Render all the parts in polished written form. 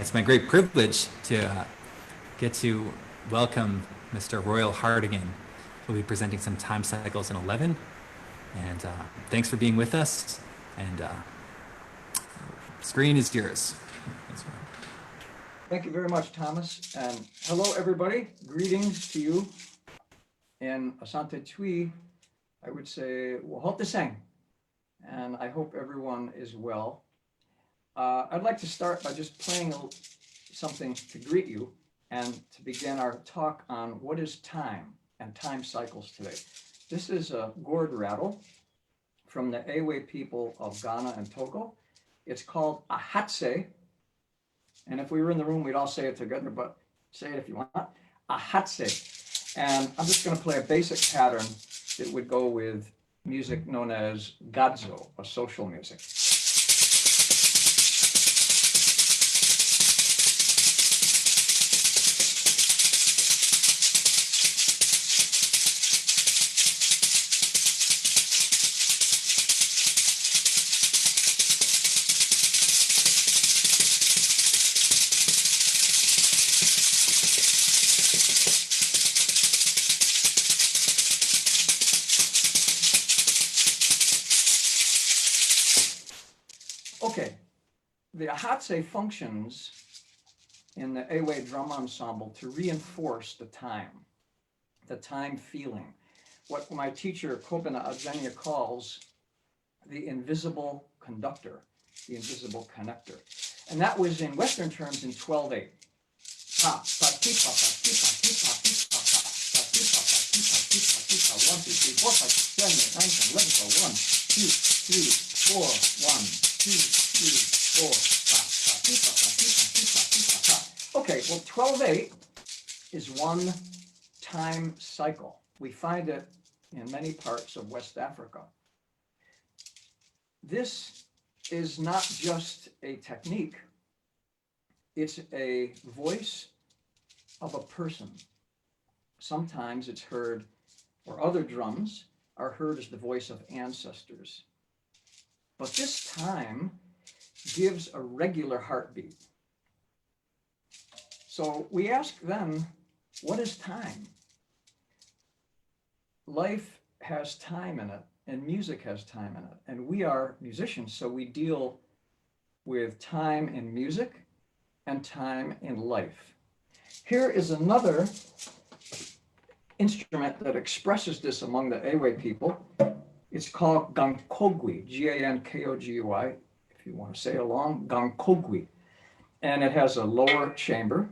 It's my great privilege to get to welcome Mr. Royal Hardigan, who will be presenting some time cycles in 11. And thanks for being with us. And screen is yours. Thank you very much, Thomas. And hello, everybody. Greetings to you. In Asante Twi, I would say, Wahoteseng. And I hope everyone is well. I'd like to start by just playing something to greet you and to begin our talk on what is time and time cycles today. This is a gourd rattle from the Ewe people of Ghana and Togo. It's called a hatse. And if we were in the room, we'd all say it together, but say it if you want. A hatse. And I'm just going to play a basic pattern that would go with music known as gadzo, or social music. Okay, the ahatse functions in the Ewe drum ensemble to reinforce the time feeling, what my teacher Kobina Adjanya calls the invisible conductor, the invisible connector. And that was in Western terms in 12/8. Pa, pa, ti, pa, pa, ti, pa, ti, pa, ti, pa, pa, pa, ti, pa, pa, ti, pa, ti, pa, ti, pa, 1, 2, 3, 4, 5, 6, 7, 8, 9, 10, 11, 12, 1, 2, 3, 4, 1, 2, 3, 4, pa, pa, ti, pa, pa, ti, pa, ti, pa, ti, pa, pa. Okay, well, 12/8 is one time cycle. We find it in many parts of West Africa. This is not just a technique, it's a voice of a person. Sometimes it's heard, or other drums are heard as the voice of ancestors. But this time gives a regular heartbeat. So we ask then, what is time? Life has time in it, and music has time in it. And we are musicians, so we deal with time in music and time in life. Here is another instrument that expresses this among the Ewe people. It's called gankogui, G-A-N-K-O-G-U-I, if you want to say it along, gankogui. And it has a lower chamber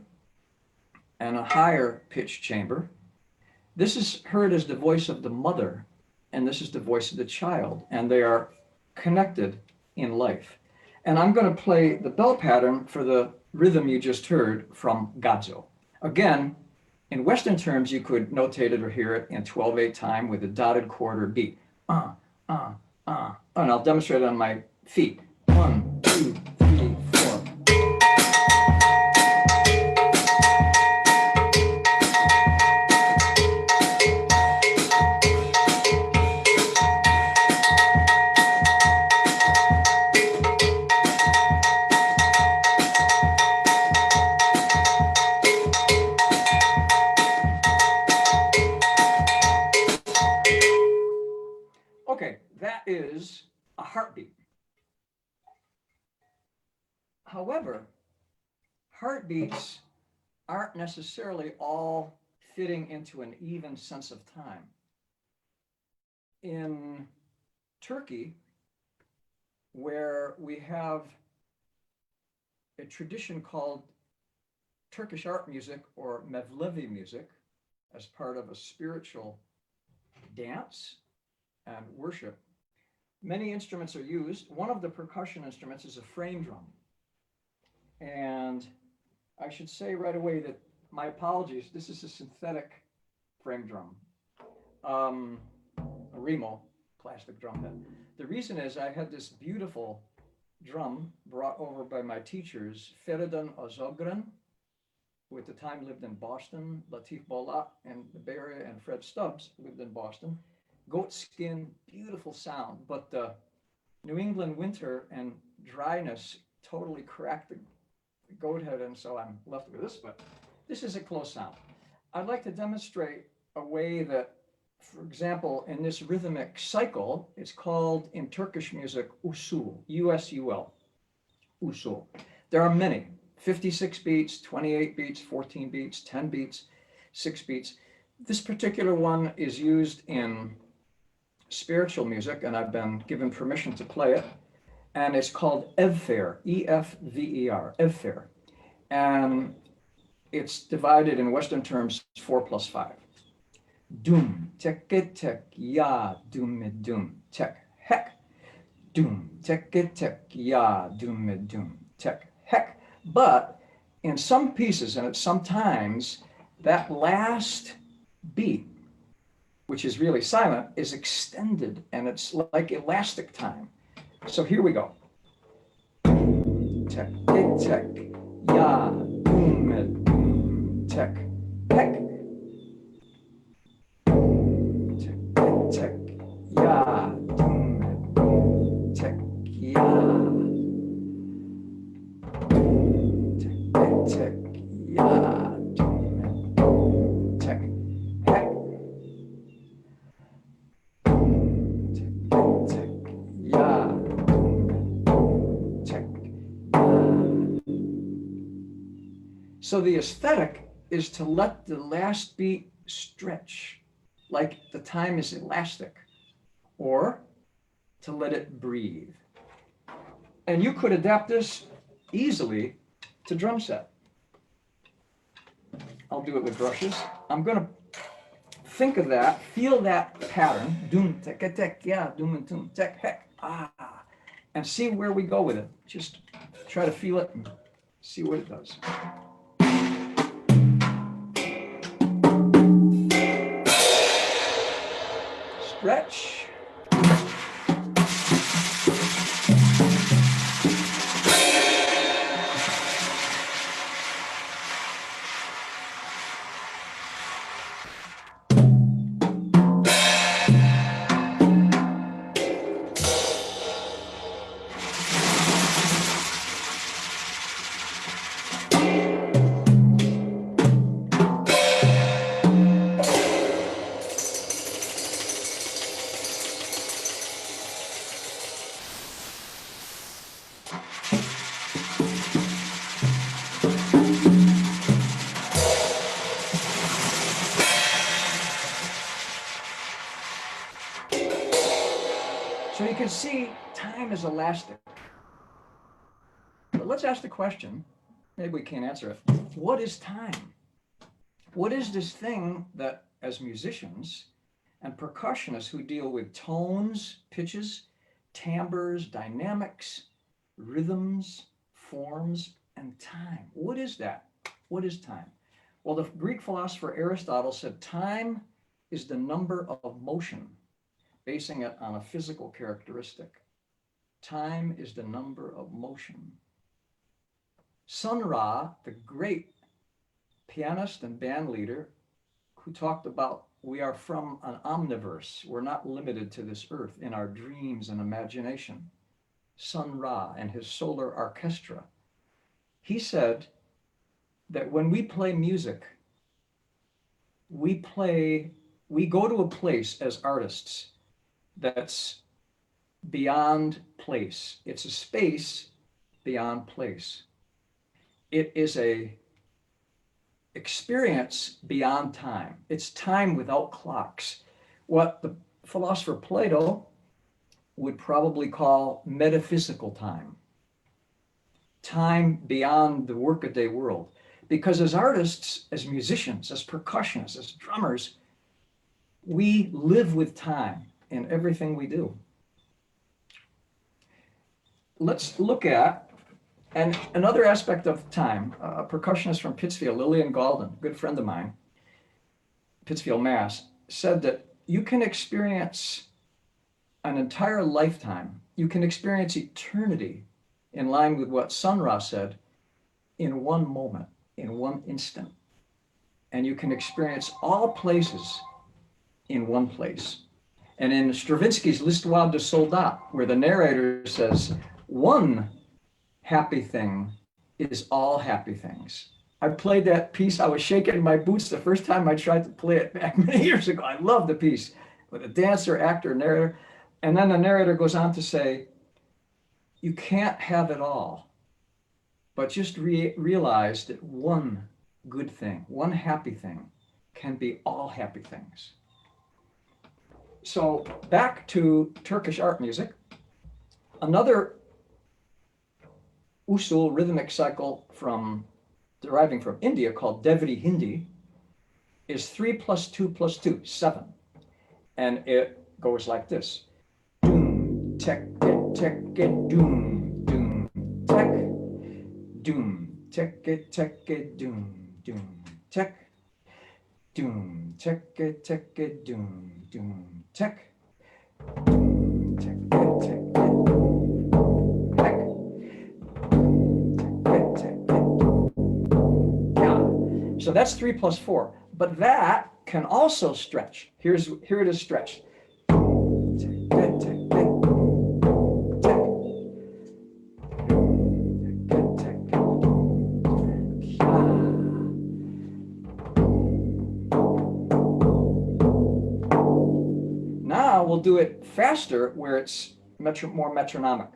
and a higher pitch chamber. This is heard as the voice of the mother, and this is the voice of the child, and they are connected in life. And I'm going to play the bell pattern for the rhythm you just heard from gadzo. Again, in Western terms, you could notate it or hear it in 12/8 time with a dotted quarter beat. And I'll demonstrate it on my feet. 1, 2, 3, 4. Okay, that is a heartbeat. However, heartbeats aren't necessarily all fitting into an even sense of time. In Turkey, where we have a tradition called Turkish art music or Mevlevi music as part of a spiritual dance and worship, many instruments are used. One of the percussion instruments is a frame drum. And I should say right away that my apologies, this is a synthetic frame drum, a Remo plastic drum head. The reason is I had this beautiful drum brought over by my teachers, Feridun Ozogren, who at the time lived in Boston, Latif Bolat in the Bay Area, and Fred Stubbs lived in Boston. Goat skin, beautiful sound, but the New England winter and dryness totally cracked the goat head, and so I'm left with this, but this is a close sound. I'd like to demonstrate a way that, for example, in this rhythmic cycle, it's called in Turkish music usul, U-S-U-L, usul. There are many, 56 beats, 28 beats, 14 beats, 10 beats, 6 beats. This particular one is used in spiritual music, and I've been given permission to play it. And it's called Evfer, E-F-V-E-R, Evfer. And it's divided in Western terms 4+5. Dum, tek, tek, ya, dum, dum, tek, hek. Dum, tek, tek, ya, dum, dum, tek, hek. But in some pieces, and sometimes, that last beat, which is really silent, is extended, and it's like elastic time. So here we go. Tek, tek, ya, dum, tek, hek. Tek, tek, ya, dum, tek, ya. Tek, tek, ya, dum, tek, hek. Tek, tek, ya. So the aesthetic is to let the last beat stretch, like the time is elastic, or to let it breathe. And you could adapt this easily to drum set. I'll do it with brushes. I'm going to think of that, feel that pattern, dum, tek, tek, ya, dum, dum, tek, hek, ah, and see where we go with it. Just try to feel it and see what it does. Stretch. So you can see time is elastic. But let's ask the question, maybe we can't answer it. What is time? What is this thing that, as musicians and percussionists who deal with tones, pitches, timbres, dynamics, rhythms, forms, and time? What is that? What is time? Well, the Greek philosopher Aristotle said time is the number of motion, basing it on a physical characteristic. Time is the number of motion. Sun Ra, the great pianist and band leader, who talked about we are from an omniverse. We're not limited to this earth in our dreams and imagination. Sun Ra and his solar orchestra. He said that when we play music, we go to a place as artists that's beyond place. It's a space beyond place. It is a experience beyond time. It's time without clocks. What the philosopher Plato would probably call metaphysical time. Time beyond the workaday world. Because as artists, as musicians, as percussionists, as drummers, we live with time in everything we do. Let's look at another aspect of time. A percussionist from Pittsfield, Lillian Galden, a good friend of mine, Pittsfield, Mass., said that you can experience an entire lifetime. You can experience eternity in line with what Sun Ra said in one moment, in one instant. And you can experience all places in one place. And in Stravinsky's L'Histoire de Soldat, where the narrator says, one happy thing is all happy things. I played that piece. I was shaking in my boots the first time I tried to play it back many years ago. I love the piece with a dancer, actor, narrator. And then the narrator goes on to say, you can't have it all, but just realize that one good thing, one happy thing can be all happy things. So back to Turkish art music. Another usul rhythmic cycle deriving from India called Devri Hindi is 3 plus 2 plus 2, 7. And it goes like this. Doom, tek, doom, doom, tek, doom, tek, doom, doom, tek, doom, tek, doom, doom, tek, doom, tek, so that's 3 plus 4, but that can also stretch. Here it is stretched. Now we'll do it faster where it's more metronomic.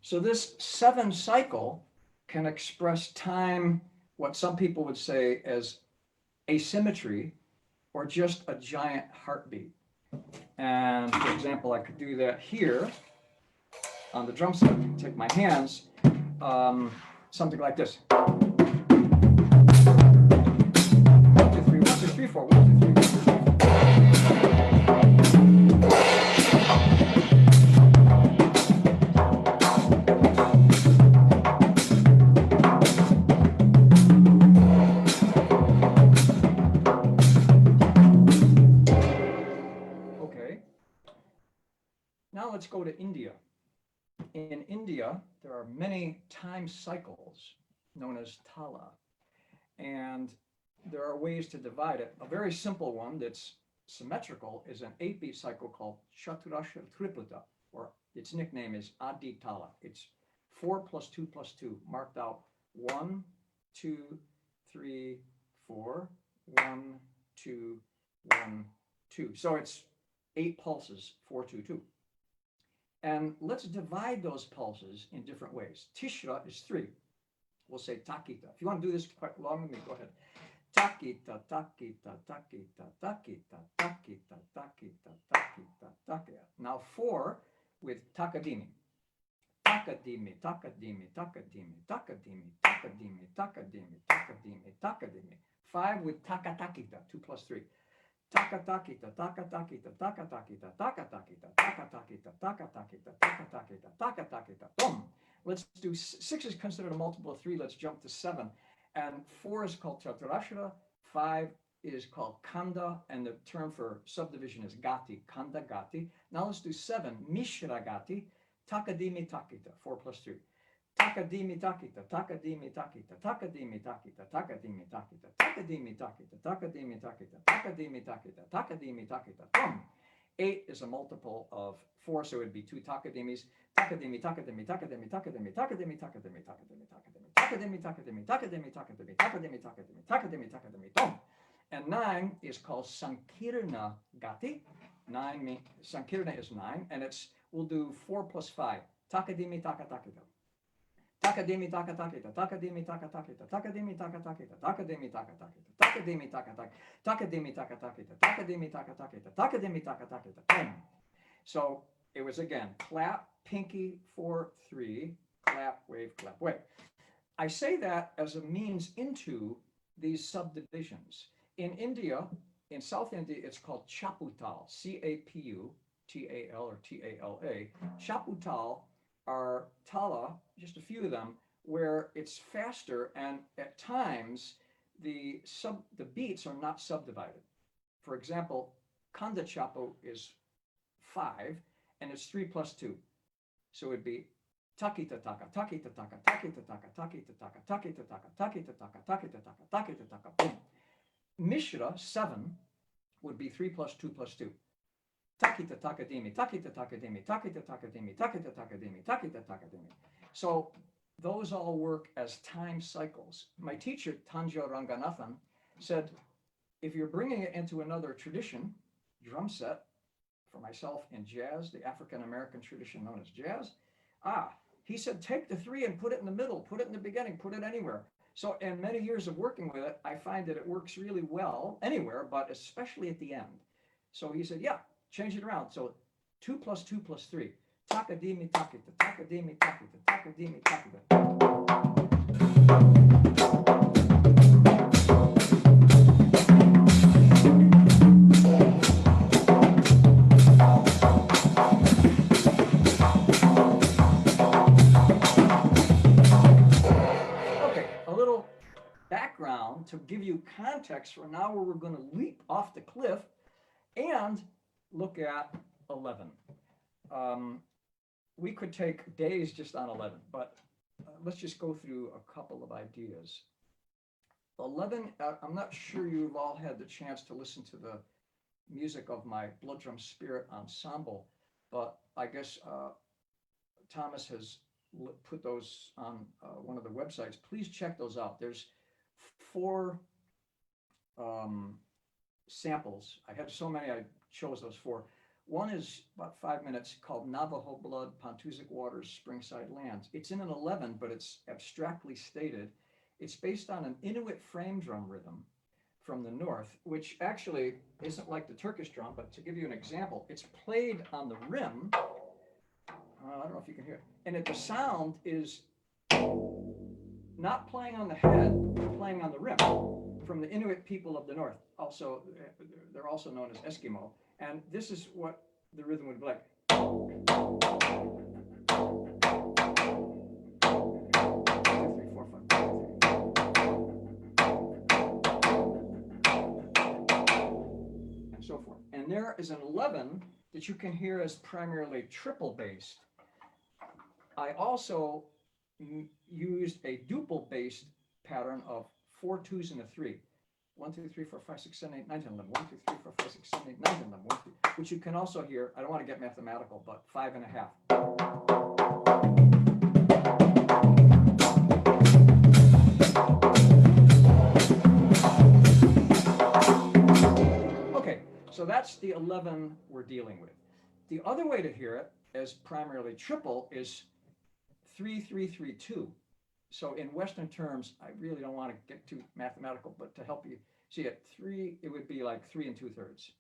So this 7 cycle can express time, what some people would say as asymmetry, or just a giant heartbeat. And for example, I could do that here on the drum set. Take my hands, something like this. 1, 2, 3, 1, 2, 3, 4, 1, 2, 3, 1, 2, 3, 4. Now let's go to India. In India, there are many time cycles known as tala, and there are ways to divide it. A very simple one that's symmetrical is an 8-beat cycle called Shatturash tripleta, or its nickname is Adi Tala. It's 4 plus 2 plus 2, marked out 1, 2, 3, 4, 1, 2, 1, 2. So it's 8 pulses, 4, 2, 2. And let's divide those pulses in different ways. Tishra is 3. We'll say takita. If you want to do this quite long with me, go ahead. Takita, takita, takita, takita, takita, takita, takita, takita. Now 4 with takadimi. Takadimi, takadimi, takadimi, takadimi, takadimi, takadimi, takadimi, takadimi. 5 with takatakita, 2 plus 3. Takatakita, takatakita, takatakita, takatakita, takatakita, takatakita, takatakita, takatakita, boom. Let's do 6 is considered a multiple of 3. Let's jump to 7. And 4 is called Chaturashra, 5 is called Kanda, and the term for subdivision is Gati, Kanda Gati. Now let's do 7, Mishra Gati, Takadimi Takita, 4 plus 3. Takadimi takita, takadimi takita, takadimi takita, takadimi takita, takadimi takita, takadimi takita, takadimi takita, takadimi takita, boom. 8 is a multiple of 4, so it would be 2 takadimis. Takadimi, takadimi, takadimi, takadimi, takadimi, takadimi, takadimi, takadimi, takadimi, takadimi, takadimi, takadimi, takadimi, takadimi, takadimi, takadimi, boom. And 9 is called Sankirna Gati. Sankirna is 9, and we'll do 4 plus 5. Takadimi takatakita. Takadimi takatakita, takadimi takatakita, takadimi takatakita, takadimi takatakita, takadimi takatakita, takadimi takatakita, takadimi takatakita, takadimi takatakita, boom. So it was again, clap, pinky, 4, 3, clap, wave, clap, wave. I say that as a means into these subdivisions. In India, in South India, it's called chaputal, C-A-P-U-T-A-L or T-A-L-A. Chaputal are tala, just a few of them, where it's faster and at times the beats are not subdivided. For example, Kanda Chapo is 5 and it's 3 plus 2. So it'd be takita taka, takita taka, takita taka, takita taka, takita taka, takita taka, takita taka, takita taka, boom. Mishra, 7, would be 3 plus 2 plus 2. Takita takadimi, takita takadimi, takita takadimi, takita takadimi, takita takadimi. So those all work as time cycles. My teacher, Tanjo Ranganathan, said, if you're bringing it into another tradition, drum set, for myself in jazz, the African-American tradition known as jazz, he said, take the 3 and put it in the middle, put it in the beginning, put it anywhere. So in many years of working with it, I find that it works really well anywhere, but especially at the end. So he said, yeah, change it around. So 2 plus 2 plus 3. Takadimi takita, takadimi takita, takadimi takita. To give you context for now where we're going to leap off the cliff and look at 11. We could take days just on 11, but let's just go through a couple of ideas. 11, I'm not sure you've all had the chance to listen to the music of my Blood Drum Spirit ensemble, but I guess Thomas has put those on one of the websites. Please check those out. There's 4 samples. I had so many, I chose those 4. One is about 5 minutes called Navajo Blood, Pontuzic Waters, Springside Lands. It's in an 11, but it's abstractly stated. It's based on an Inuit frame drum rhythm from the north, which actually isn't like the Turkish drum, but to give you an example, it's played on the rim. I don't know if you can hear it. And the sound is not playing on the head, but playing on the rim from the Inuit people of the north. Also, they're also known as Eskimo. And this is what the rhythm would be like. 2, 3, 4, 5, and so forth. And there is an 11 that you can hear as primarily triple based. I also used a duple based pattern of 4 2s and a 3. 1, 2, 3, 4, 5, 6, 7, 8, 9, 10, 11. 1, 2, 3, 4, 5, 6, 7, 8, 9, 10, 11. 1, 2, which you can also hear, I don't want to get mathematical, but 5 and a half. Okay, so that's the 11 we're dealing with. The other way to hear it as primarily triple is 3, 3, 3, 2. So in Western terms, I really don't want to get too mathematical, but to help you see it, 3, it would be like 3 2/3.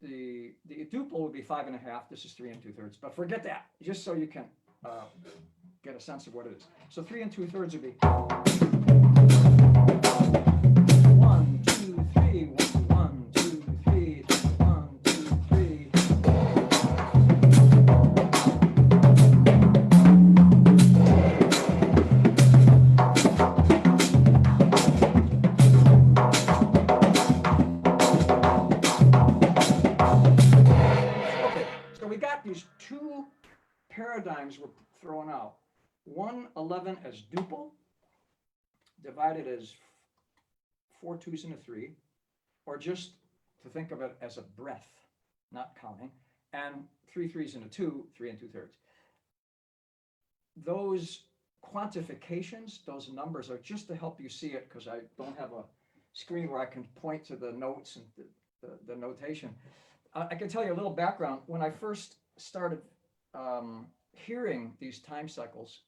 The duple would be 5 and a half. This is 3 2/3, but forget that, just so you can get a sense of what it is. So 3 2/3 would be 1, 2, 3, 1, 2, 3, 1, 2, 3. These 2 paradigms were thrown out. 1, 11 as duple, divided as 4 2s and a 3, or just to think of it as a breath, not counting, and 3 3s and a 2, 3 2/3. Those quantifications, those numbers are just to help you see it, because I don't have a screen where I can point to the notes and the notation. I can tell you a little background. When I first started hearing these time cycles,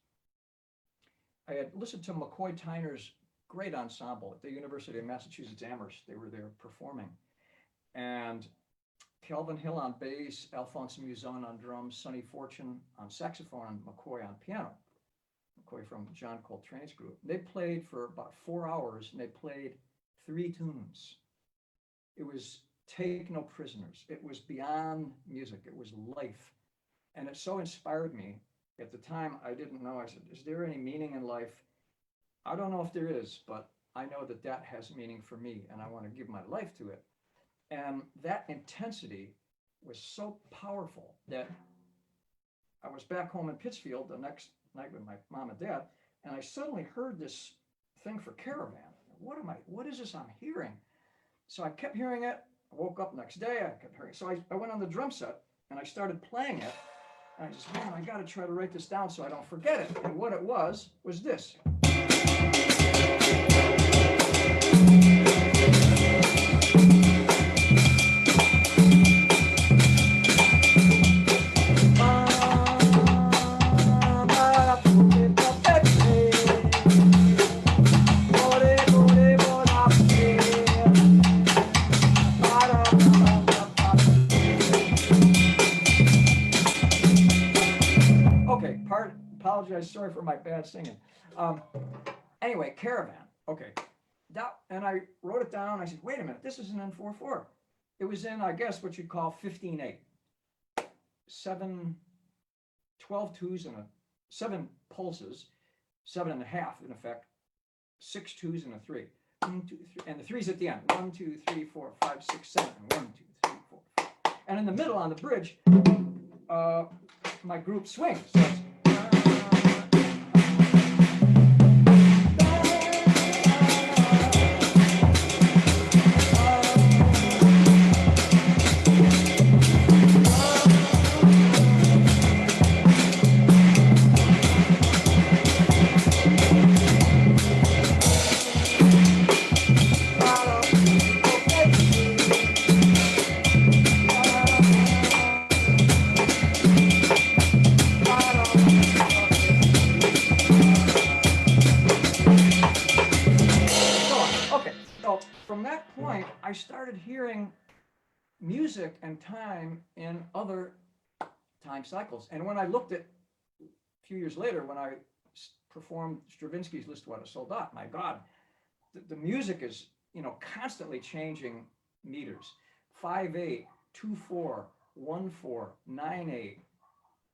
I had listened to McCoy Tyner's great ensemble at the University of Massachusetts Amherst. They were there performing. And Kelvin Hill on bass, Alphonse Muson on drums, Sonny Fortune on saxophone, and McCoy on piano. McCoy from John Coltrane's group. They played for about 4 hours, and they played 3 tunes. It was Take No Prisoners. It was beyond music. It was life. And it so inspired me. At the time, I didn't know. I said, is there any meaning in life? I don't know if there is, but I know that that has meaning for me, and I want to give my life to it. And that intensity was so powerful that I was back home in Pittsfield the next night with my mom and dad, and I suddenly heard this thing for Caravan. What is this I'm hearing? So I kept hearing it. I woke up next day, I kept hearing it. So I went on the drum set and I started playing it. And I just, man, I got to try to write this down so I don't forget it. And what it was this. Apologize, sorry for my bad singing. Anyway, Caravan. Okay, and I wrote it down. I said, wait a minute, this is an N4/4. It was in, I guess, what you'd call 15/8. 12 twos and 7 pulses, 7.5 in effect, 6 twos and a 3. 1, 2, 3, and the 3's at the end. 1, 2, 3, 4, 5, 6, 7. 1, 2, 3, 4, 5. And in the middle on the bridge, my group swings. So it's, I started hearing music and time in other time cycles. And when I looked at, a few years later, when I performed Stravinsky's L'Histoire de Soldat, my God, the music is, constantly changing meters. 5/8, 2/4, 1/4, 9/8,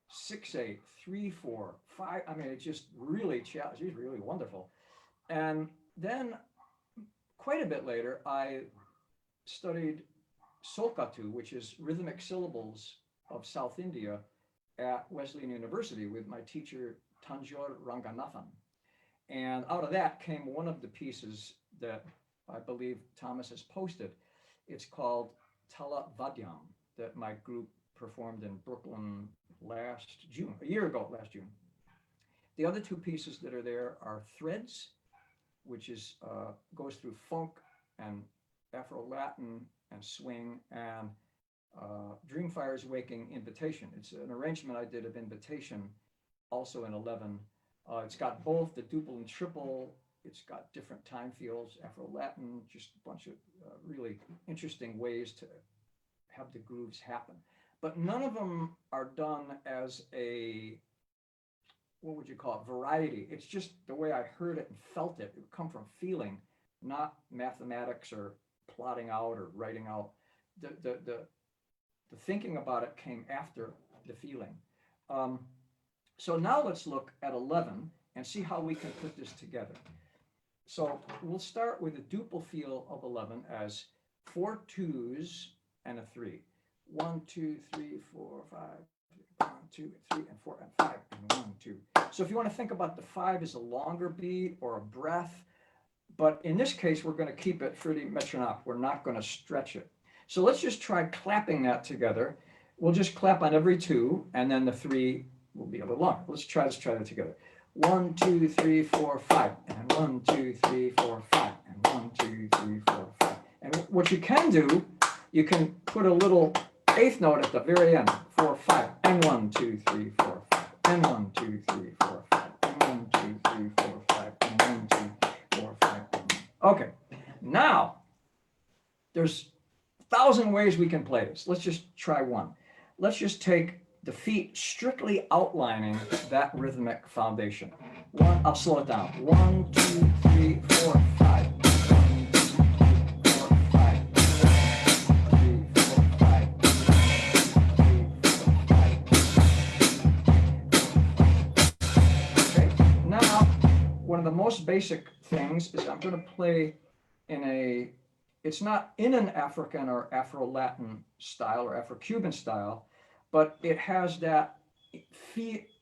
6/8, 3/4, 5. I mean, it's just really challenging. It's really wonderful. And then quite a bit later, I studied Solcatu, which is rhythmic syllables of South India, at Wesleyan University with my teacher, Tanjore Ranganathan. And out of that came one of the pieces that I believe Thomas has posted. It's called Tala Vadyam, that my group performed in Brooklyn last June, a year ago, last June. The other 2 pieces that are there are Threads, which is goes through funk and Afro-Latin and swing, and Dreamfire's Waking Invitation. It's an arrangement I did of Invitation, also in 11. It's got both the duple and triple. It's got different time fields, Afro-Latin, just a bunch of really interesting ways to have the grooves happen. But none of them are done as a, what would you call it, variety. It's just the way I heard it and felt it. It would come from feeling, not mathematics or plotting out or writing out. The thinking about it came after the feeling. So now let's look at 11 and see how we can put this together. So we'll start with the duple feel of 11 as 4 2s and a 3. 1, 2, 3, 4, 5. 1, 2, 3, and 4, and 5, and 1, 2. So if you want to think about the 5 as a longer beat or a breath, but in this case, we're going to keep it pretty metronome. We're not going to stretch it. So let's just try clapping that together. We'll just clap on every 2, and then the 3 will be a little longer. Let's try that together. 1, 2, 3, 4, 5, and 1, 2, 3, 4, 5, and 1, 2, 3, 4, 5. And what you can do, you can put a little 8th note at the very end. 4, 5, and 1, 2, 3, 4, 5, and 1, 2, 3, 4, 5, and 1, 2, 3, 4, 5, and 1, 2, 4, 5. Okay, now there's 1,000 ways we can play this. Let's just try one. Let's just take the feet strictly outlining that rhythmic foundation. I'll slow it down. 1, 2, 3, 4, 5. 1, 2, 3, 4, 5. 3, 4, 5. 3, 4, 5. Okay. Now, one of the most basic things is I'm going to play in a, it's not in an African or Afro-Latin style or Afro-Cuban style, but it has that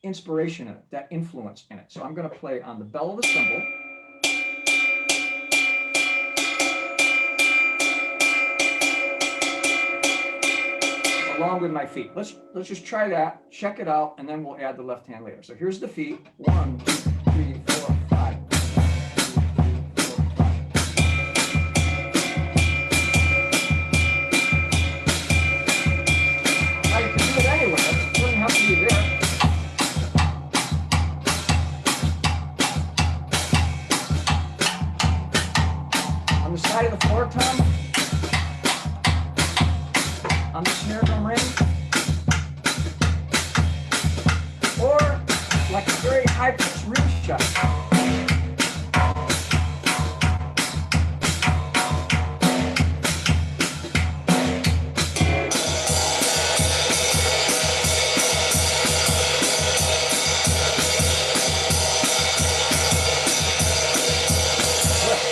inspiration in it, that influence in it. So I'm going to play on the bell of the cymbal. Along with my feet. Let's just try that, check it out, and then we'll add the left hand later. So here's the feet. 1, 2, 3, 4, 5. On the side of the floor tom, on the snare drum ring, or like a very high-pitched rim shot.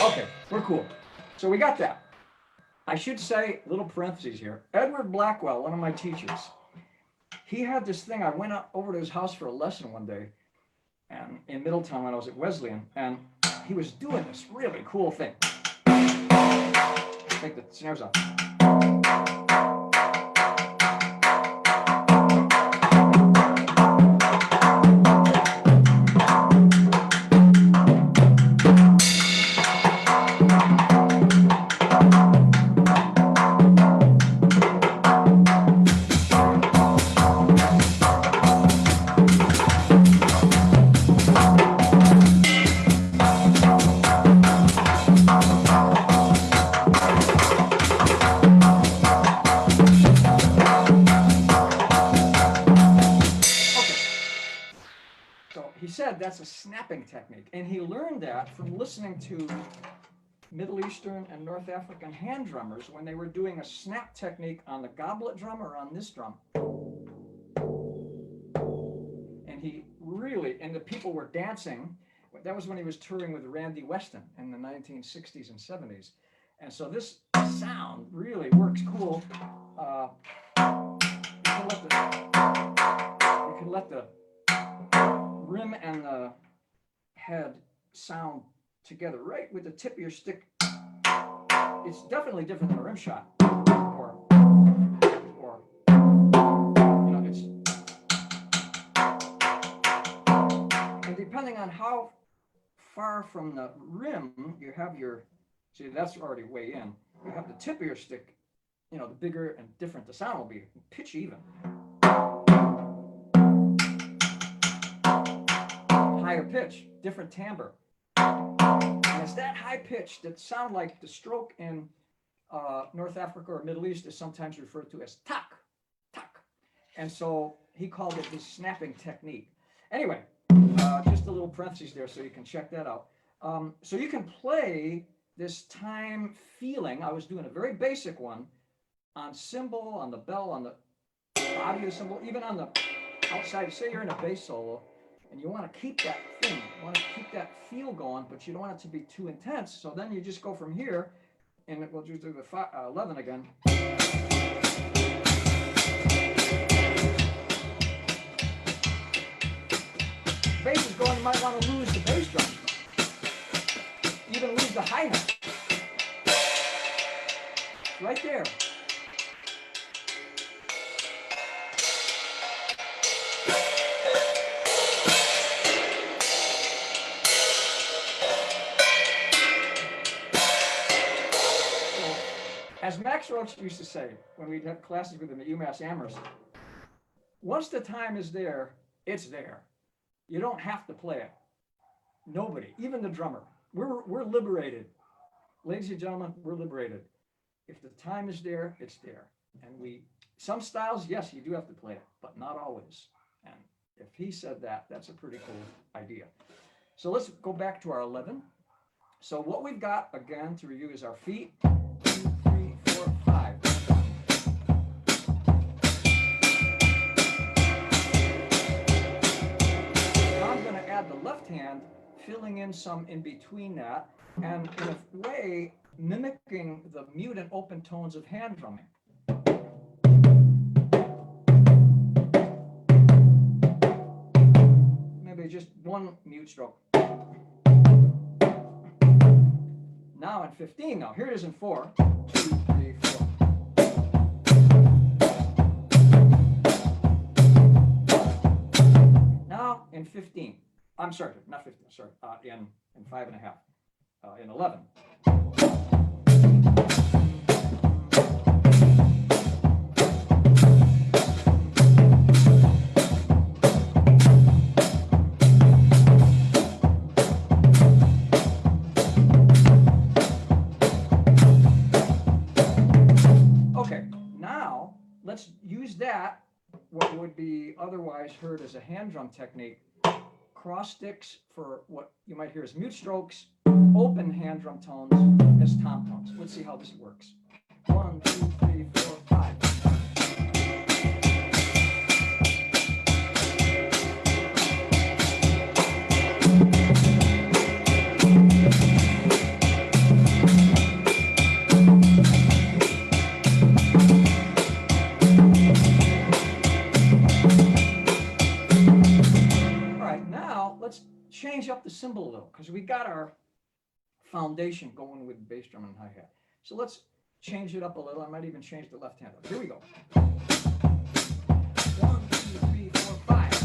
Okay, we're cool. So we got that. I should say, little parentheses here, Edward Blackwell, one of my teachers, he had this thing. I went over to his house for a lesson one day, and in Middletown when I was at Wesleyan, and he was doing this really cool thing. Take the snares off. That's a snapping technique, and he learned that from listening to Middle Eastern and North African hand drummers when they were doing a snap technique on the goblet drum or on this drum. And he really, and the people were dancing. That was when he was touring with Randy Weston in the 1960s and 70s. And so this sound really works cool. You can let the rim and the head sound together right with the tip of your stick. It's definitely different than a rim shot, or you know, it's, and depending on how far from the rim you have your, see, that's already way in. You have the tip of your stick, you know, the bigger and different the sound will be, pitch even. Higher pitch, different timbre. And it's that high pitch that sound like the stroke in North Africa or Middle East is sometimes referred to as tak, tak. And so he called it his snapping technique. Anyway, just a little parentheses there so you can check that out. So you can play this time feeling. I was doing a very basic one on cymbal, on the bell, on the body of the cymbal, even on the outside. Say you're in a bass solo, and you want to keep that thing, you want to keep that feel going, but you don't want it to be too intense. So then you just go from here, and we'll just do the 11 again. Bass is going, you might want to lose the bass drum. Even lose the hi-hat. Right there. As Max Roach used to say when we'd have classes with him at UMass Amherst, once the time is there, it's there. You don't have to play it. Nobody, even the drummer. We're liberated. Ladies and gentlemen, we're liberated. if the time is there, it's there. And some styles, yes, you do have to play it, but not always. And if he said that, that's a pretty cool idea. So let's go back to our 11. So what we've got, again, to review is our feet. 2, 3, 4, 5. Now I'm going to add the left hand, filling in some in between that, and in a way, mimicking the mute and open tones of hand drumming. Maybe just one mute stroke. Now in 15, now here it is in 4. 2, 3, 4. Now in 15, I'm sorry, not 15, sorry, in 5.5, in 11. Let's use that, what would be otherwise heard as a hand drum technique, cross sticks for what you might hear as mute strokes, open hand drum tones as tom tones. Let's see how this works. 1, 2, 3, 4, 5. Change up the cymbal a little, because we got our foundation going with bass drum and hi-hat. So let's change it up a little. I might even change the left hand up. Here we go. 1, 2, 3, 4, 5.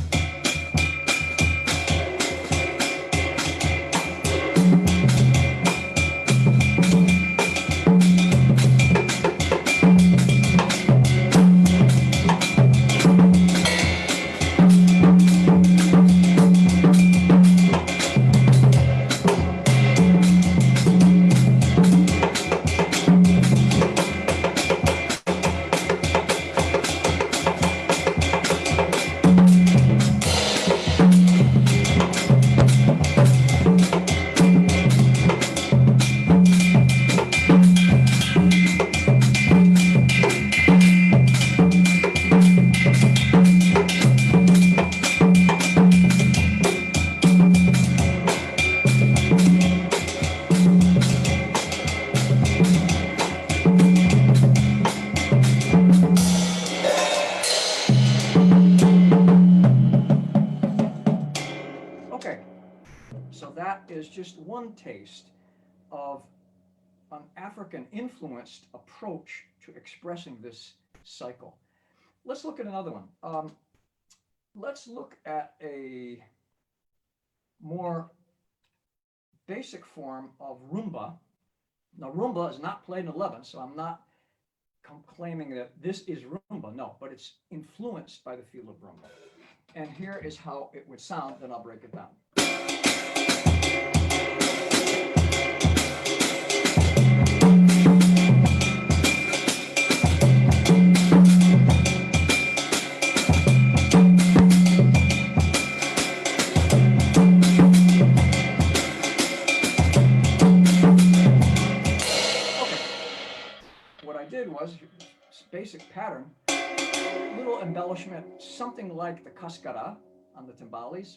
Is just one taste of an African-influenced approach to expressing this cycle. Let's look at another one. Let's look at a more basic form of rumba. Now, rumba is not played in 11, so I'm not claiming that this is rumba, no, but it's influenced by the feel of rumba. And here is how it would sound, then I'll break it down. Was basic pattern, little embellishment, something like the cascara on the timbales.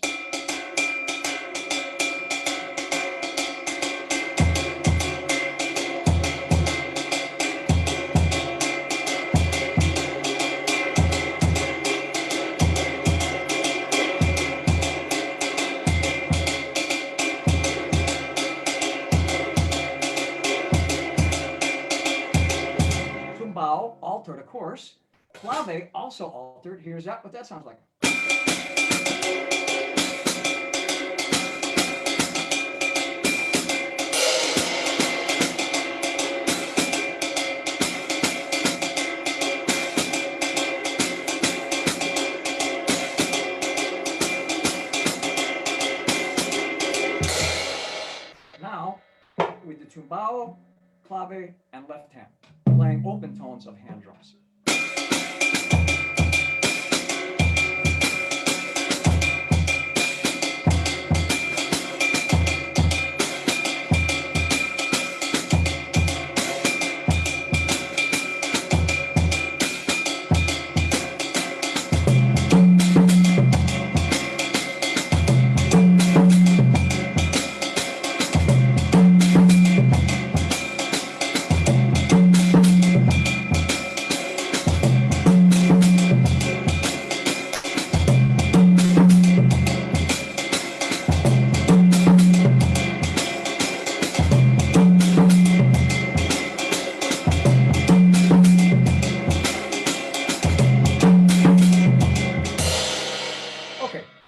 Altered, of course. Clave also altered. Here's that, what that sounds like. Now, with the tumbao, clave, and left hand. open tones of hand drums.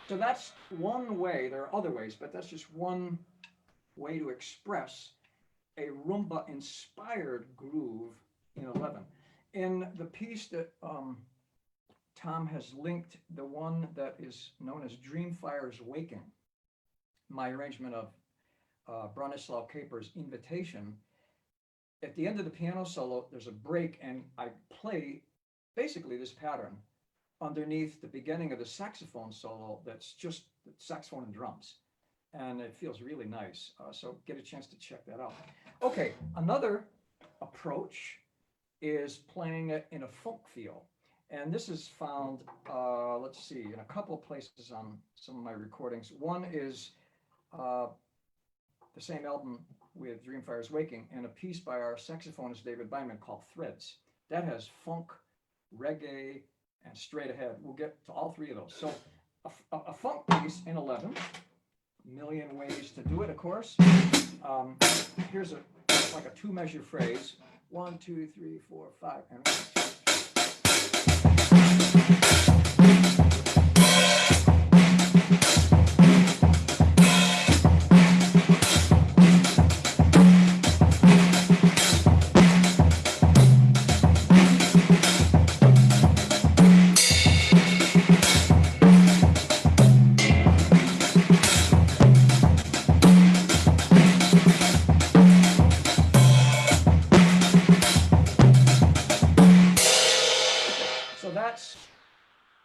So that's one way. There are other ways, but that's just one way to express a rumba-inspired groove in 11. In the piece that Tom has linked, the one that is known as Dreamfire's Waking, my arrangement of Bronislaw Kaper's Invitation, at the end of the piano solo, there's a break, and I play basically this pattern underneath the beginning of the saxophone solo that's just saxophone and drums. And it feels really nice. So get a chance to check that out. Okay, another approach is playing it in a funk feel. And this is found, let's see, in a couple of places on some of my recordings. One is the same album with Dreamfire's Waking, and a piece by our saxophonist David Byman called Threads. That has funk, reggae, and straight ahead. We'll get to all three of those. So a funk piece in 11, a million ways to do it, of course. Here's like a 2-measure phrase. 1, 2, 3, 4, 5, and 1, 2, 3.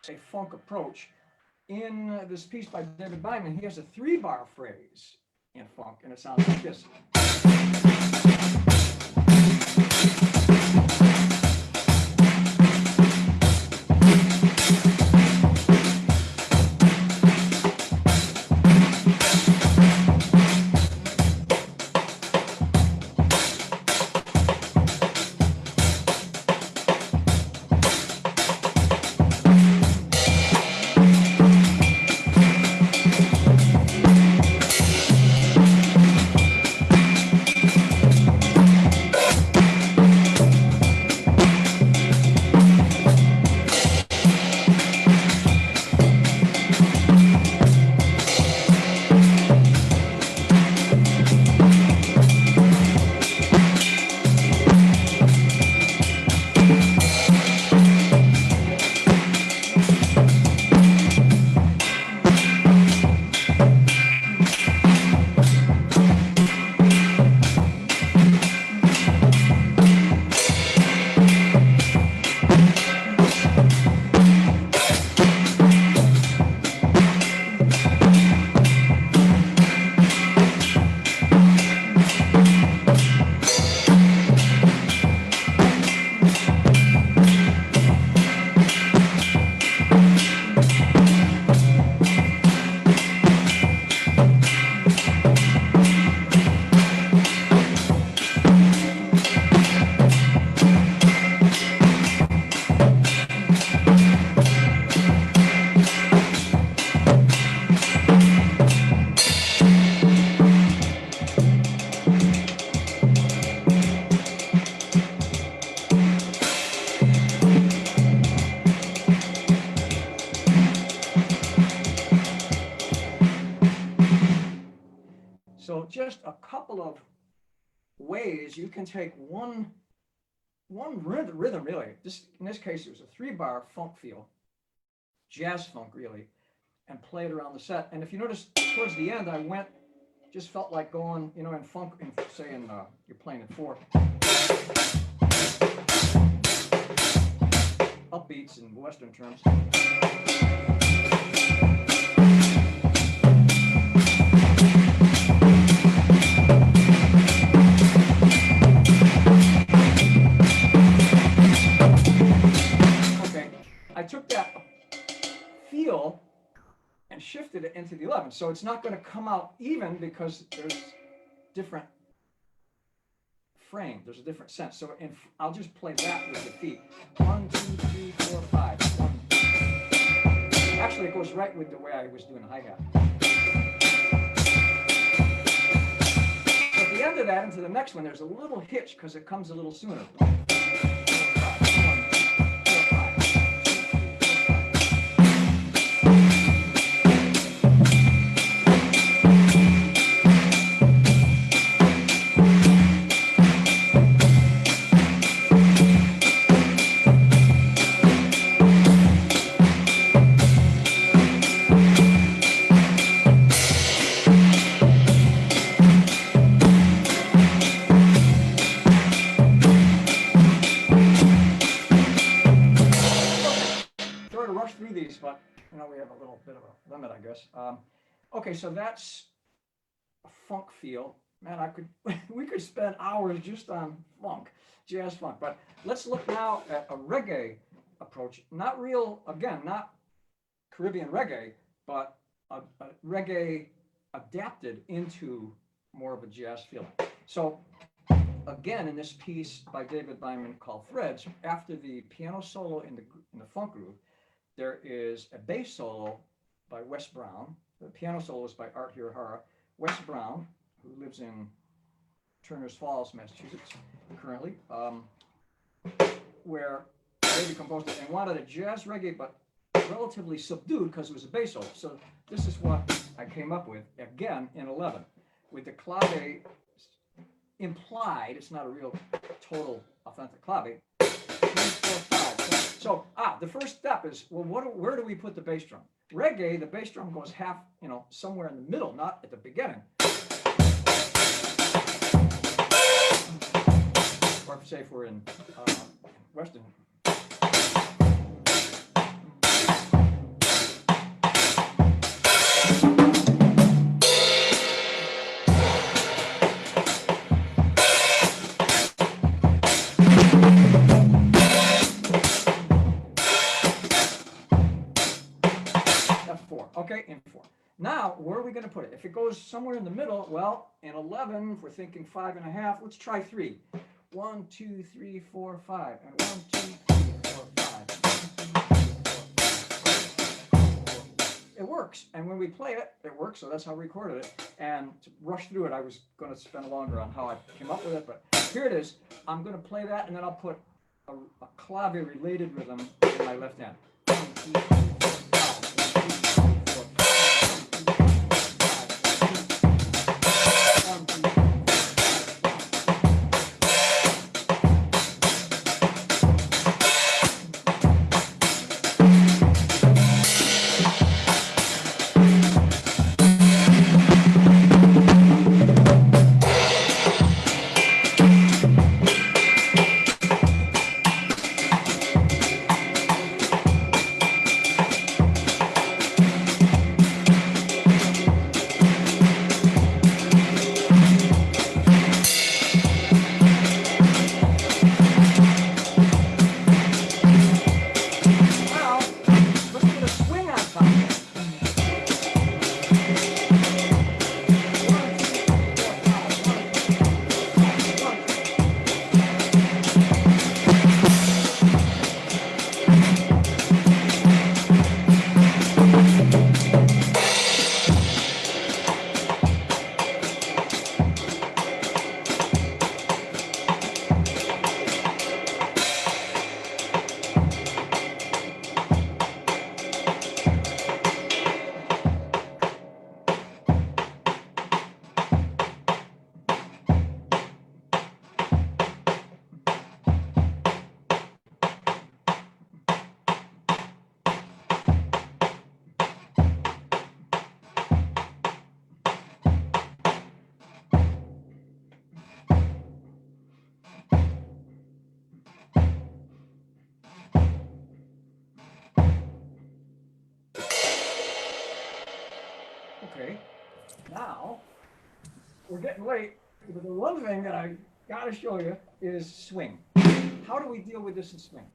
A funk approach. In this piece by David Byman, he has a 3-bar phrase in funk, and it sounds like this. So just a couple of ways you can take one rhythm really. In this case, it was a 3-bar funk feel, jazz funk really, and play it around the set. And if you notice, towards the end, I just felt like going, in funk, you're playing in 4. upbeats in Western terms. Okay, I took that feel and shifted it into the 11. So it's not going to come out even because there's different frame. There's a different sense. So I'll just play that with the feet. 1, 2, 3, 4, 5. 1. Actually, it goes right with the way I was doing the hi-hat. At the end of that into the next one, there's a little hitch because it comes a little sooner. 1, 2, 4, 5. But you know, we have a little bit of a limit, I guess. Okay, so that's a funk feel. Man, we could spend hours just on funk, jazz funk. But let's look now at a reggae approach. Not real, again, not Caribbean reggae, but a reggae adapted into more of a jazz feeling. So again, in this piece by David Byman called Threads, after the piano solo in the funk groove, there is a bass solo by Wes Brown. The piano solo is by Art Hirahara. Wes Brown, who lives in Turner's Falls, Massachusetts, currently, where David composed it and wanted a jazz reggae, but relatively subdued because it was a bass solo. So this is what I came up with, again, in 11, with the clave implied. It's not a real total authentic clave. 3, 4, 5. So, the first step is, well, where do we put the bass drum? Reggae, the bass drum goes half, somewhere in the middle, not at the beginning. Or say if we're in Western. Okay, in 4. Now, where are we going to put it? If it goes somewhere in the middle, well, in 11, if we're thinking 5.5, let's try 3. 1, 2, 3, 4, 5. And 1, 2, 3, 4, 5. It works. And when we play it, it works. So that's how we recorded it. And to rush through it, I was going to spend longer on how I came up with it. But here it is. I'm going to play that, and then I'll put a clave-related rhythm in my left hand. 1, 2, 3, 4, 5. Okay, now we're getting late. But the one thing that I got to show you is swing. How do we deal with this in swing?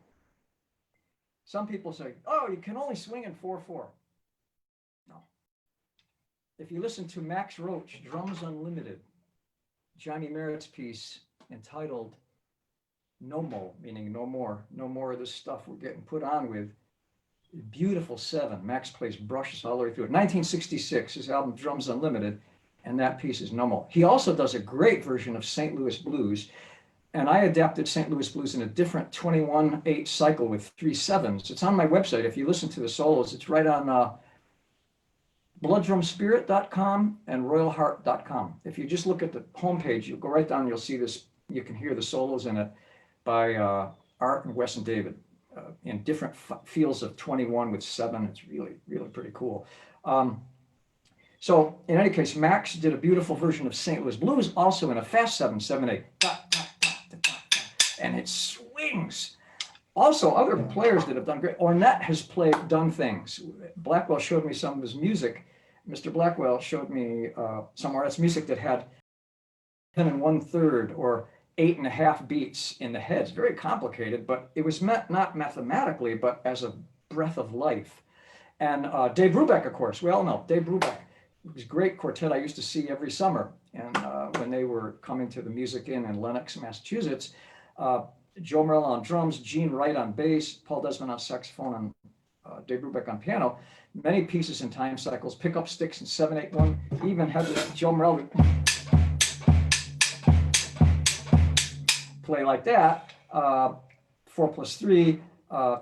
Some people say, oh, you can only swing in 4/4. No. If you listen to Max Roach, Drums Unlimited, Johnny Merritt's piece entitled No Mo, meaning no more of this stuff we're getting put on with. Beautiful 7. Max plays brushes all the way through it. 1966, his album Drums Unlimited, and that piece is No Mo. He also does a great version of St. Louis Blues, and I adapted St. Louis Blues in a different 21/8 cycle with 3 7s. It's on my website. If you listen to the solos, it's right on blooddrumspirit.com and royalheart.com. If you just look at the homepage, you'll go right down and you'll see this. You can hear the solos in it by Art and Wes and David in different feels of 21 with 7. It's really, really pretty cool. So in any case, Max did a beautiful version of St. Louis Blues, also in a fast 7, 7/8. And it swings. Also, other players that have done great. Ornette has done things. Blackwell showed me some of his music. Mr. Blackwell showed me some Ornette's music that had 10 1/3 or 8.5 beats in the heads. Very complicated, but it was meant not mathematically, but as a breath of life. And Dave Brubach, of course, we all know Dave Brubach. It was a great quartet I used to see every summer. And when they were coming to the Music Inn in Lenox, Massachusetts, Joe Morello on drums, Gene Wright on bass, Paul Desmond on saxophone, and Dave Brubach on piano. Many pieces in time cycles, pickup sticks in 7/8-1. Even had Joe Morello play like that. 4+3,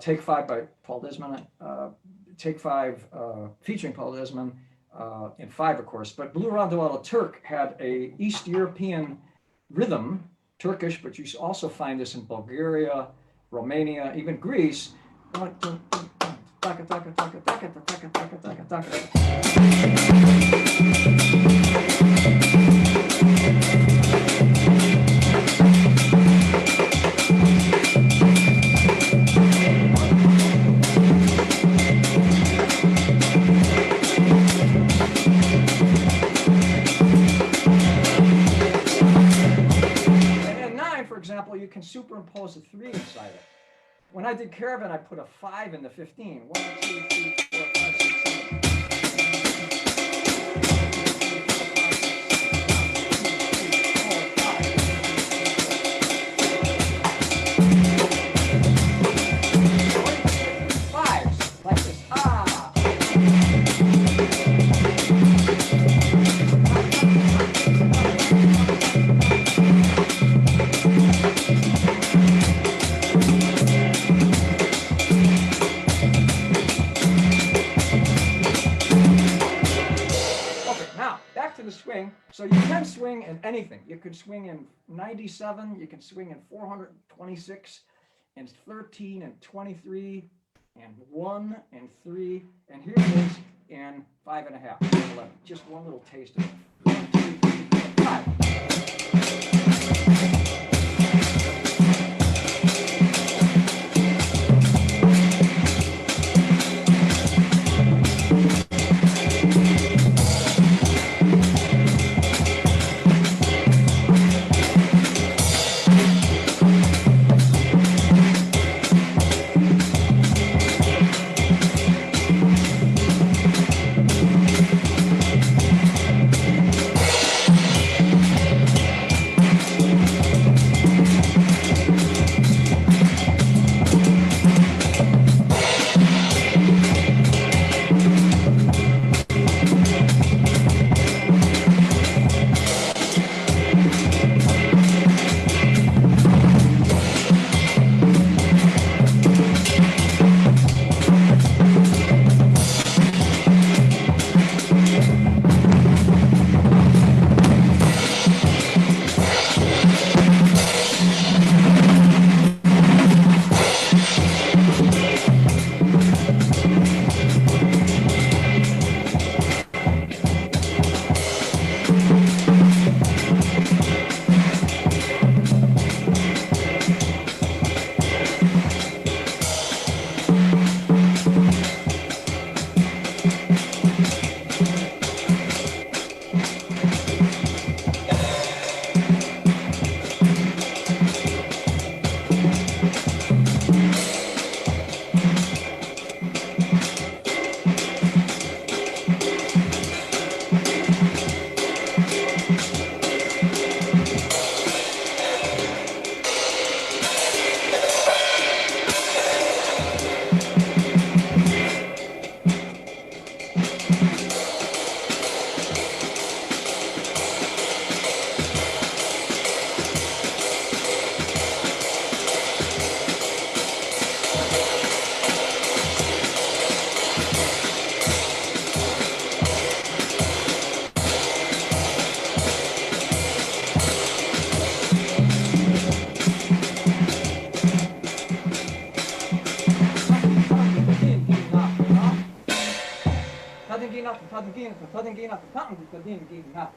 Take 5 by Paul Desmond, Take 5 featuring Paul Desmond in 5, of course. But Blue Rondo a la Turk had a East European rhythm, Turkish, but you also find this in Bulgaria, Romania, even Greece. You can superimpose a 3 inside it. When I did Caravan, I put a 5 in the 15. 1, 2, 3, 4, 5, 6, 7, 5s like this. Swing. So you can swing in anything. You could swing in 97, you can swing in 426, and 13, and 23, and 1, and 3, and here it is in 5.5, 11. Just one little taste of it. 1, 2, 3, 4, 5.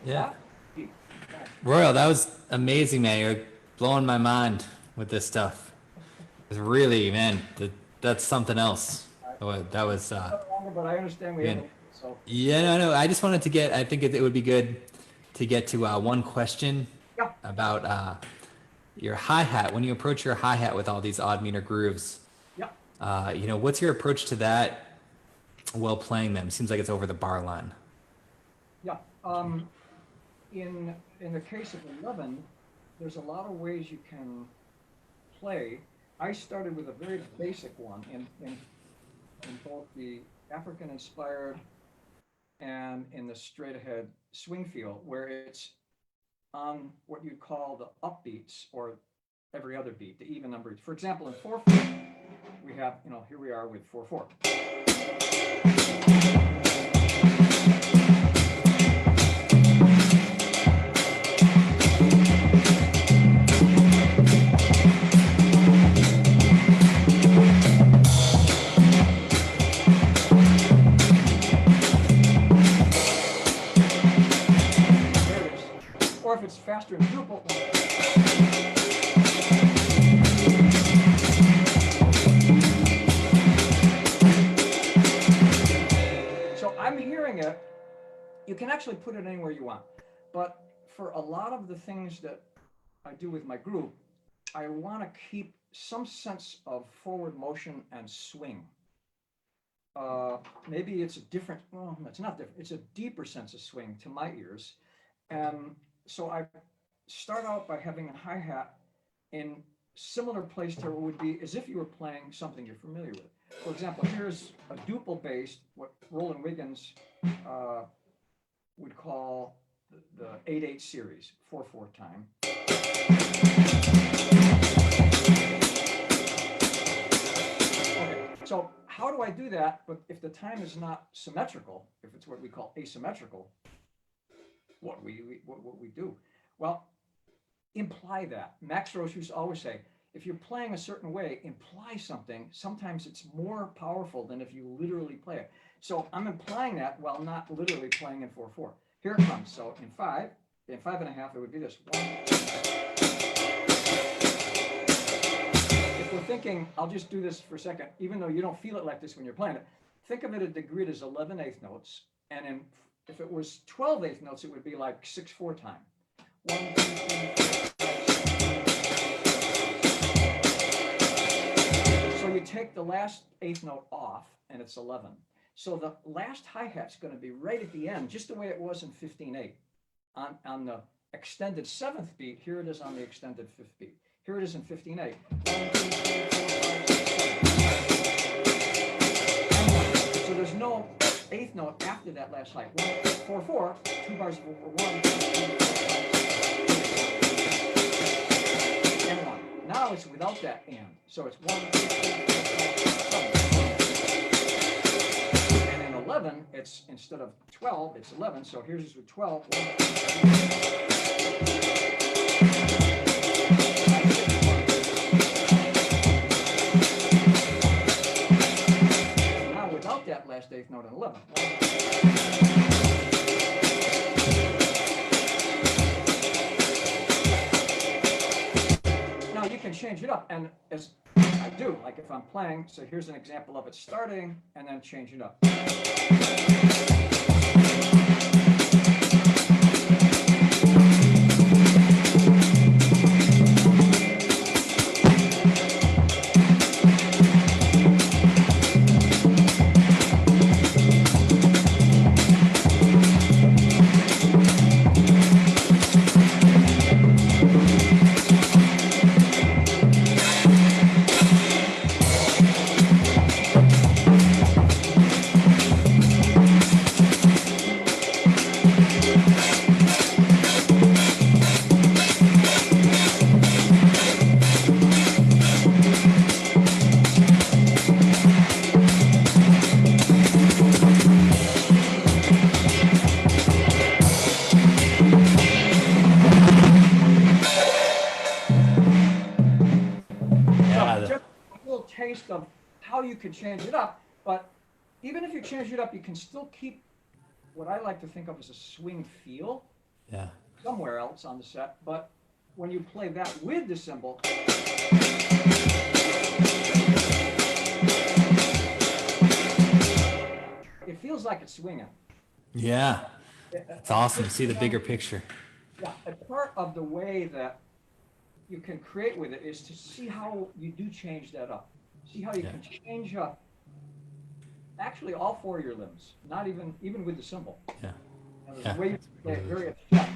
Yeah. Royal, that was amazing, man. You're blowing my mind with this stuff. It's really, man, that's something else. That was, But I understand we have man. a, so, Yeah, no. I just wanted to get, I think it would be good to get to one question yeah. about your hi-hat. When you approach your hi-hat with all these odd meter grooves, Yeah. what's your approach to that while playing them? Seems like it's over the bar line. Yeah. In the case of 11, there's a lot of ways you can play. I started with a very basic one in both the African-inspired and in the straight-ahead swing feel, where it's on what you'd call the upbeats or every other beat, the even number. For example, in 4/4, we have, here we are with 4/4. Or if it's faster and duple. So I'm hearing it. You can actually put it anywhere you want. But for a lot of the things that I do with my group, I want to keep some sense of forward motion and swing. Maybe it's a different, well, it's not different. It's a deeper sense of swing to my ears. And so I start out by having a hi-hat in similar place to what would be as if you were playing something you're familiar with. For example, here's a duple based, what Roland Wiggins would call the 8/8 series, 4/4 time. Okay, so how do I do that? But if the time is not symmetrical, if it's what we call asymmetrical, what we do? Well, imply that. Max Roach used to always say, if you're playing a certain way, imply something. Sometimes it's more powerful than if you literally play it. So I'm implying that while not literally playing in 4/4. Here it comes. So in 5.5, it would be this. 1. If we're thinking, I'll just do this for a second, even though you don't feel it like this when you're playing it. Think of it at the grid as 11/8 notes, and if it was 12/8 notes, it would be like 6/4 time. 1, 2, 3, 4. So you take the last eighth note off, and it's 11. So the last hi-hat's going to be right at the end, just the way it was in 15/8. On the extended 7th beat, here it is on the extended 5th beat. Here it is in 15/8. 1, 2, 3, 4, 5, 6, 7. So there's no eighth note after that last high. 1, 4/4, 2 bars over 1, 2, 3, 4, 5, 6, 7, and 1. Now it's without that and. So it's 1, 2, 3, 4, 5, 7. And in 11, it's instead of 12, it's 11. So here's with 12. 1, 2, 3, that last eighth note in 11. Now you can change it up, and as I do, like if I'm playing, so here's an example of it starting and then change it up. Taste of how you can change it up, but even if you change it up, you can still keep what I like to think of as a swing feel Yeah. somewhere else on the set, but when you play that with the cymbal, it feels like it's swinging. Yeah. It's awesome to see the bigger picture. Yeah, a part of the way that you can create with it is to see how you do change that up. See how you can change up actually all four of your limbs, not even with the cymbal. Yeah. And there's Yeah. a way you can play it very effective.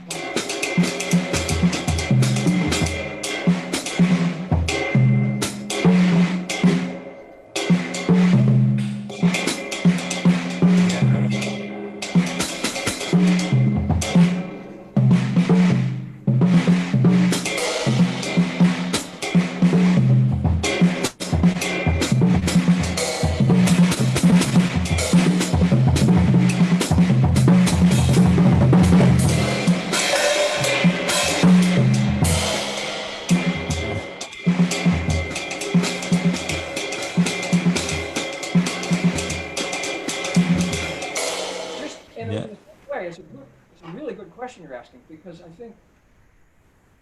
Just in Yeah. a way, it's a really good question you're asking, because I think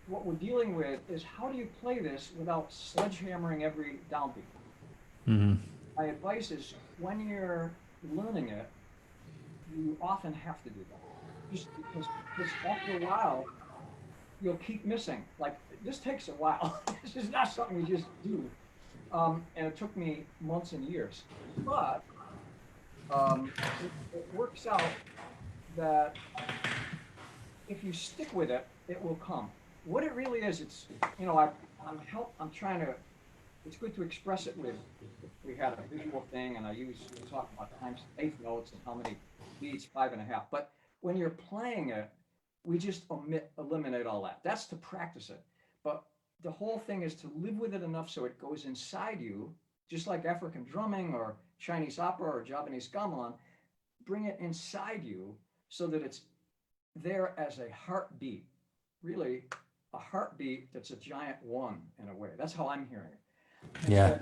what we're dealing with is how do you play this without sledgehammering every downbeat? Mm-hmm. My advice is when you're learning it, you often have to do that. Just because after a while, you'll keep missing. Like, this takes a while. This is not something you just do. And it took me months and years. But it works out that if you stick with it, it will come. What it really is, it's, you know, I'm trying to, it's good to express it with, we had a visual thing, and we talk about times eighth notes and how many beats, 5.5. But when you're playing it, we just eliminate all that. That's to practice it. But the whole thing is to live with it enough so it goes inside you, just like African drumming or Chinese opera or Japanese gamelan. Bring it inside you so that it's there as a heartbeat, really a heartbeat that's a giant one in a way. That's how I'm hearing it. Yeah.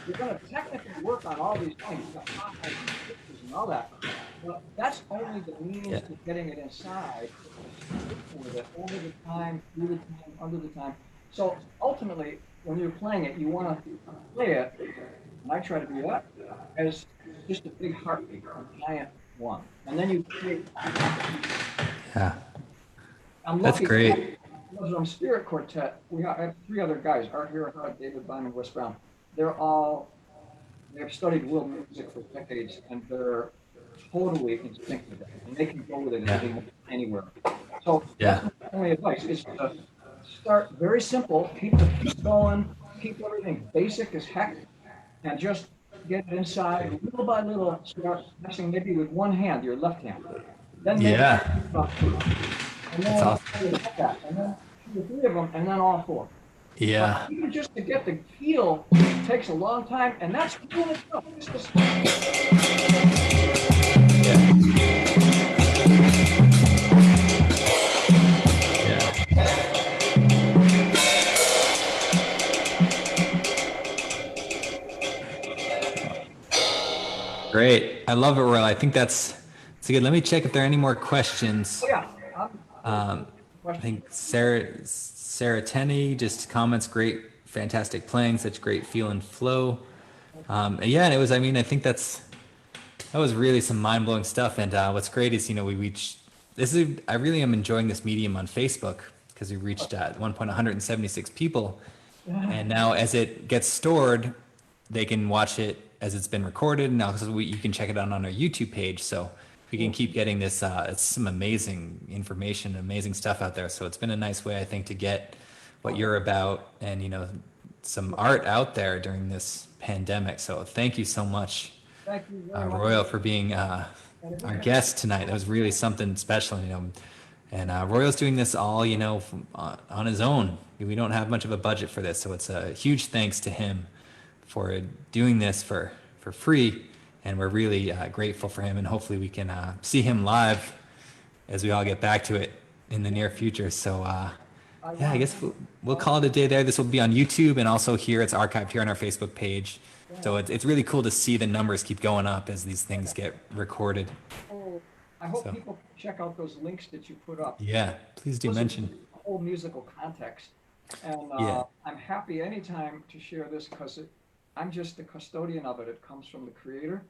You're going to technically work on all these things, and all that, but that's only the means to getting it inside, with it over the time, through the time, under the time. So ultimately, when you're playing it, you want to play it, and I try to do that, as just a big heartbeat, a giant one. And then you create. Yeah. I'm That's lucky. great. I'm Spirit Quartet. I have three other guys: Art Hirahara, David Bynum, Wes Brown. They've studied world music for decades, and they're totally in sync with it, and they can go with it anywhere. So that's my only advice: is to start very simple, keep the beat going, keep everything basic as heck, and just get it inside little by little. Start messing maybe with one hand, your left hand. Then maybe and then That's and then the three of them, and then all four. Yeah. Even just to get the feel takes a long time, and that's really tough. Great. I love it, Royal. I think that's good. Let me check if there are any more questions. Oh, yeah. I think Sarah Tenney just comments, great, fantastic playing, such great feel and flow. Yeah, and it was, I mean, I think that was really some mind-blowing stuff. And what's great is, you know, we reached, I really am enjoying this medium on Facebook, because we reached at one point 176 people. And now as it gets stored, they can watch it as it's been recorded. Now you can check it out on our YouTube page. So we can keep getting this, it's some amazing information, amazing stuff out there. So it's been a nice way, I think, to get what you're about and, you know, some art out there during this pandemic. So thank you so much, Thank you very much. Royal, for being our guest tonight. That was really something special, you know. And Royal's doing this all, you know, on his own. We don't have much of a budget for this. So it's a huge thanks to him for doing this for free. And we're really grateful for him, and hopefully we can see him live as we all get back to it in the near future. So yeah, I guess we'll call it a day there. This will be on YouTube, and also here it's archived here on our Facebook page. So it's really cool to see the numbers keep going up as these things get recorded. I hope So people check out those links that you put up. yeah, please do Those are mention. the whole musical context. And Yeah, I'm happy anytime to share this because I'm just the custodian of it. It comes from the creator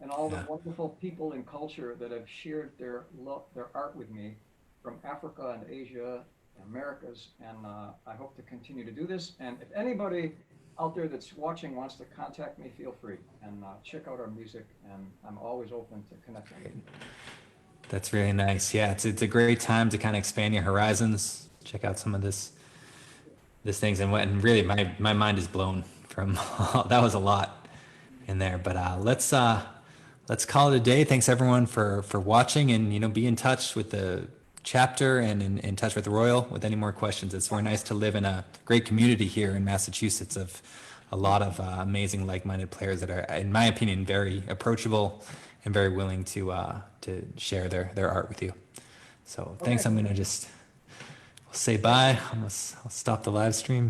and all the yeah. wonderful people in culture that have shared their their art with me from Africa and Asia and Americas. And I hope to continue to do this. And if anybody out there that's watching wants to contact me, feel free and check out our music. And I'm always open to connecting with you. That's really nice. Yeah, it's a great time to kind of expand your horizons, check out some of this things, and what and really my mind is blown from that was a lot in there. But let's call it a day. Thanks everyone for watching, and be in touch with the chapter and in touch with Royal with any more questions. It's very nice to live in a great community here in Massachusetts of a lot of amazing like-minded players that are, in my opinion, very approachable and very willing to share their art with you. So thanks. Okay. I'm gonna just say bye. I'll stop the live stream.